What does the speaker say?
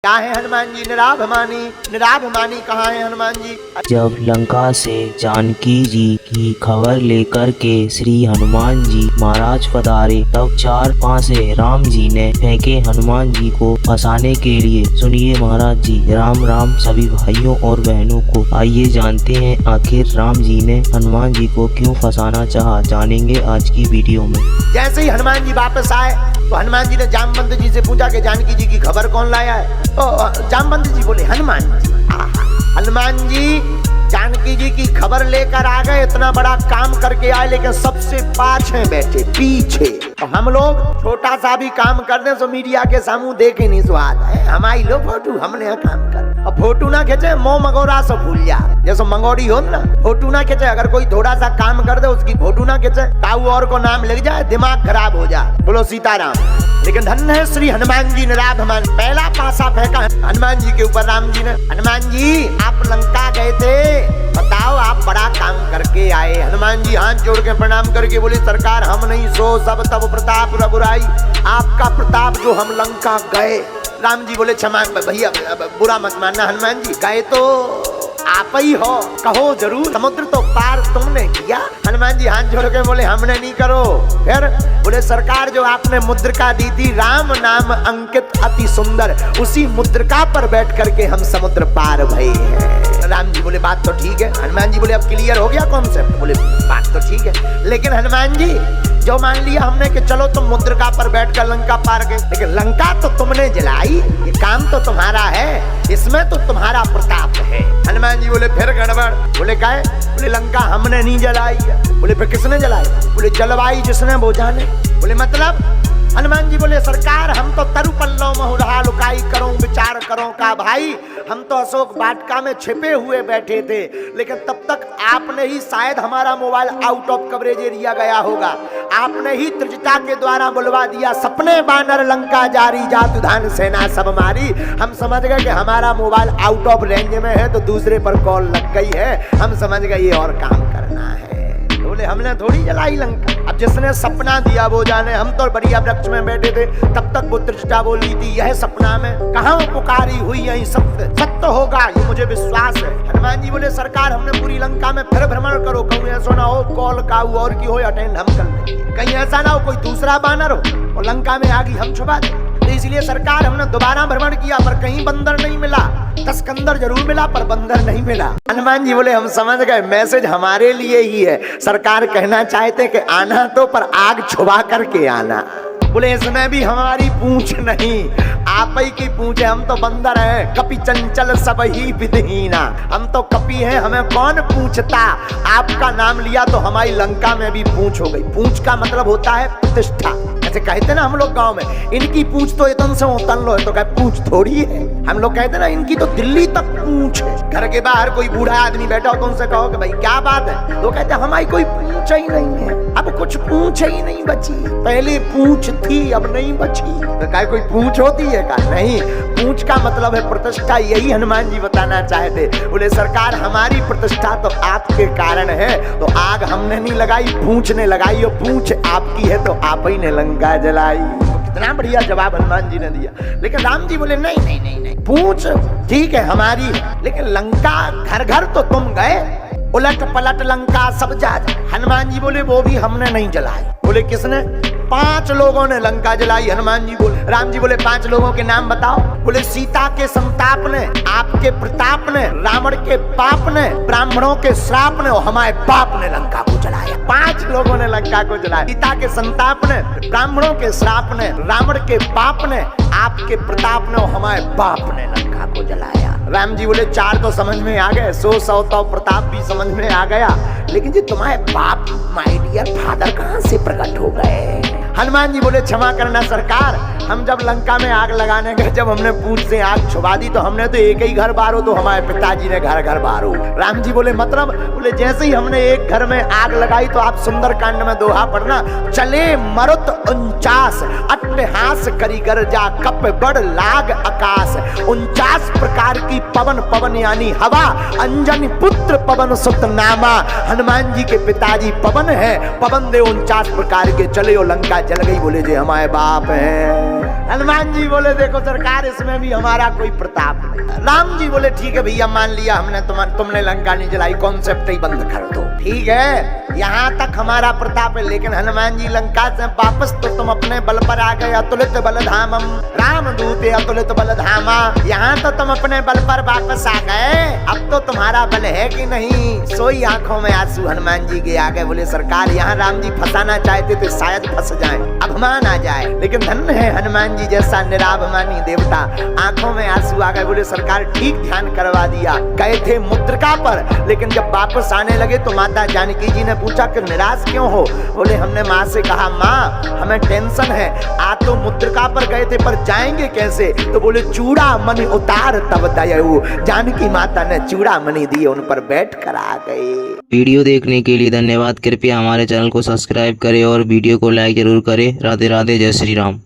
क्या है हनुमान जी? निराभिमानी कहाँ है हनुमान जी? जब लंका से जानकी जी की खबर लेकर के श्री हनुमान जी महाराज पधारे, तब 4 पासे राम जी ने फेंके हनुमान जी को फंसाने के लिए। सुनिए महाराज जी, राम राम सभी भाइयों और बहनों को। आइए जानते हैं आखिर राम जी ने हनुमान जी को क्यों फंसाना चाहा, जानेंगे आज की वीडियो में। जैसे ही हनुमान जी वापस आए तो हनुमान जी ने जामवंत जी से पूछा कि जानकी जी की खबर कौन लाया है? तो जामवंत जी बोले हनुमान जी। हनुमान जी जानकी जी की खबर लेकर आ गए, इतना बड़ा काम करके आए, लेकिन सबसे पाछे बैठे, पीछे। तो हम लोग छोटा सा भी काम कर दे तो मीडिया के सामू देखे नहीं स्वाद है। हमारी लो फोटो, हमने काम कर, अब फोटो ना खींचे, मोह मगोरा से भूल जा। जैसे मंगोड़ी हो ना, फोटो ना खींचे। अगर कोई थोड़ा सा काम कर दे उसकी फोटो ना खींचे, काऊ और को नाम लग जाए, दिमाग खराब हो जाए। बोलो सीताराम। लेकिन धन्य है श्री हनुमान जी निराभिमानी। पहला पासा फेंका हनुमान जी के ऊपर राम जी ने। हनुमान जी आप लंका गए थे, बताओ आप बड़ा काम करके आए। हनुमान जी हाथ जोड़ के प्रणाम करके बोले सरकार हम नहीं सो सब तब प्रताप रघुराई, आपका प्रताप जो हम लंका गए। राम जी बोले क्षमा भैया, बुरा मत मानना हनुमान जी, गए तो आप ही हो, कहो जरूर, समुद्र तो पार तुमने किया। हनुमान जी हाथ जोड़ के बोले हमने नहीं करो। फिर बोले सरकार जो आपने मुद्रिका दी थी, राम नाम अंकित अति सुंदर, उसी मुद्रिका पर बैठ करके हम समुद्र पार भये हैं। राम जी बोले बात तो ठीक है। हनुमान जी बोले अब क्लियर हो गया कॉन्सेप्ट? बोले बात तो ठीक है, लेकिन हनुमान जी जो मान लिया हमने कि चलो तुम मुद्रिका पर बैठकर लंका पार गए, लेकिन लंका तो तुमने जलाई, ये काम तो तुम्हारा है, इसमें तो तुम्हारा प्रताप है। हनुमान जी बोले फिर गड़बड़। बोले क्या है? बोले लंका हमने नहीं जलाई है। बोले फिर किसने जलाई? बोले जलवाई जिसने वो जाने। बोले मतलब? हनुमान जी बोले सरकार हम तो तरु पल्लव महुरहा लुकाई करो विचार करो का भाई, हम तो अशोक वाटिका में छिपे हुए बैठे थे, लेकिन तब तक आपने ही शायद हमारा mobile out of coverage area गया होगा, आपने ही त्रिजटा के द्वारा बुलवा दिया, सपने बानर लंका जारी जातु धान सेना सब मारी। हम समझ गए कि हमारा मोबाइल आउट ऑफ रेंज में है, तो दूसरे पर कॉल लग गई है, हम समझ गए ये और काम करना है। बोले हमने थोड़ी जलाई लंका, अब जिसने सपना दिया वो जाने। हम तो बढ़िया वृक्ष में बैठे थे, तब तक वो त्रिजटा बोली थी यह सपना में, कहाँ पुकारी हुई यही सत्य होगा, ये मुझे विश्वास है। हनुमान जी बोले सरकार हमने पूरी लंका में फिर भ्रमण करो, कहूँ ऐसा ना हो कॉल काऊ और की हो अटेंड हम कर लेंगे, कहीं ऐसा ना हो कोई दूसरा बानर हो और लंका में आगी हम छुपा दें। तो इसलिए सरकार हमने दोबारा भ्रमण किया, पर कहीं बंदर नहीं मिला, तस्कंदर जरूर मिला पर बंदर नहीं मिला। हनुमान जी बोले हम समझ गए, मैसेज हमारे लिए ही है, सरकार कहना चाहते कि आना तो पर आग छुपा करके आना। बोले इसमें भी हमारी पूंछ नहीं, आप ही की पूंछ है, हम तो बंदर हैं, कपि चंचल सब ही विधहीना, हम तो कपि हैं, हमें कौन पूछता। आपका नाम लिया तो हमारी लंका में भी पूंछ हो गई। पूंछ का मतलब होता है प्रतिष्ठा। ऐसे कहते ना हम लोग गांव में, इनकी पूंछ तो इतन से उतन लो है, तो क्या पूंछ थोड़ी है। हम लोग कहते ना इनकी तो दिल्ली तक पूंछ है। घर के बाहर कोई बूढ़ा आदमी बैठा हो तो उनसे कहो कि भाई क्या बात है, तो कहते हमारी कोई पूंछ ही नहीं है, अब कुछ पूंछ ही नहीं बची, पहले पूंछ थी अब नहीं बची। तो क्या कोई पूंछ होती है? का नहीं, पूंछ का मतलब है प्रतिष्ठा। यही हनुमान जी बताना चाहते। बोले सरकार हमारी प्रतिष्ठा तो आपके कारण है, तो आग हमने नहीं लगाई, पूंछ ने लगाई, और पूंछ आपकी है तो आप ही ने लंका जलाई। कितना बढ़िया जवाब हनुमान जी ने दिया। लेकिन राम जी बोले नहीं नहीं नहीं नहीं, पूंछ ठीक है हमारी, लेकिन लंका घर घर तो तुम गए, उलट पलट लंका सब जा। हनुमान जी बोले वो भी हमने नहीं जलाई। बोले किसने? 5 लोगों ने लंका जलाई। हनुमान जी बोले, राम जी बोले 5 लोगों के नाम बताओ। बोले सीता के संताप ने, आपके प्रताप ने, रावण के पाप ने, ब्राह्मणों के श्राप ने और हमारे बाप ने लंका को जलाया। 5 लोगों ने लंका को जलाया। सीता के संताप ने, ब्राह्मणों के श्राप ने, रावण के पाप ने, आपके प्रताप ने और हमारे बाप ने लंका को जलाया। राम जी बोले 4 तो समझ में आ गए, 100 तो प्रताप भी समझ में आ गया, लेकिन जी तुम्हारे बाप माय डियर फादर कहाँ से प्रकट हो गए? हनुमान जी बोले क्षमा करना सरकार, हम जब लंका में आग लगाने गए, जब हमने पूंछ से आग छुपा दी तो हमने तो एक ही घर बारो, तो हमारे पिताजी ने घर घर बारो। राम जी बोले मतलब? बोले जैसे ही हमने एक घर में आग लगाई तो आप सुंदर कांड में दोहा पढ़ना, चले मरुत 49 अट्टहास करी गर्जा, कप बड़ लाग आकाश, 49 प्रकार की पवन, पवन यानी हवा, अंजनी पुत्र पवन सुत नामा। हनुमान जी के पिताजी पवन है, पवन दे 49 प्रकार के चले और लंका जल गई। बोले जे हमारे बाप हैं। हनुमान जी बोले देखो सरकार इसमें भी हमारा कोई प्रताप नहीं। राम जी बोले ठीक है भैया मान लिया हमने, तुमने लंका नहीं जलाई, कॉन्सेप्ट ही बंद कर दो, ठीक है यहाँ तक हमारा प्रताप है। लेकिन हनुमान जी लंका से वापस तो तुम अपने बल पर आ गए, अतुलित बलधामम राम दूते अतुलित बलधामा। यहाँ तो तुम अपने बल पर वापस आ गए, अब तो तुम्हारा बल है कि नहीं। सोई आंखों में आंसू हनुमान जी के आ गए। बोले सरकार यहाँ राम जी फंसाना चाहते थे, शायद फंस जाए, अभिमान आ जाए, लेकिन धन्य है हनुमान जी जैसा निराभिमानी देवता। आंखों में आंसू आ गए। बोले सरकार ठीक ध्यान करवा दिया। गए थे मुद्रिका पर, लेकिन जब वापस आने लगे तो माता जानकी जी ने पूछा कि निराश क्यों हो। बोले हमने माँ से कहा माँ हमें टेंशन है, आज तो मुद्रिका पर गए थे पर जाएंगे कैसे। तो बोले चूड़ा मणि उतार तब दयाऊ, जानकी माता ने चूड़ा मणि दिए, उन पर बैठ कर आ गए। वीडियो देखने के लिए धन्यवाद। कृपया हमारे चैनल को सब्सक्राइब करें और वीडियो को लाइक जरूर करें। राधे राधे, जय श्री राम।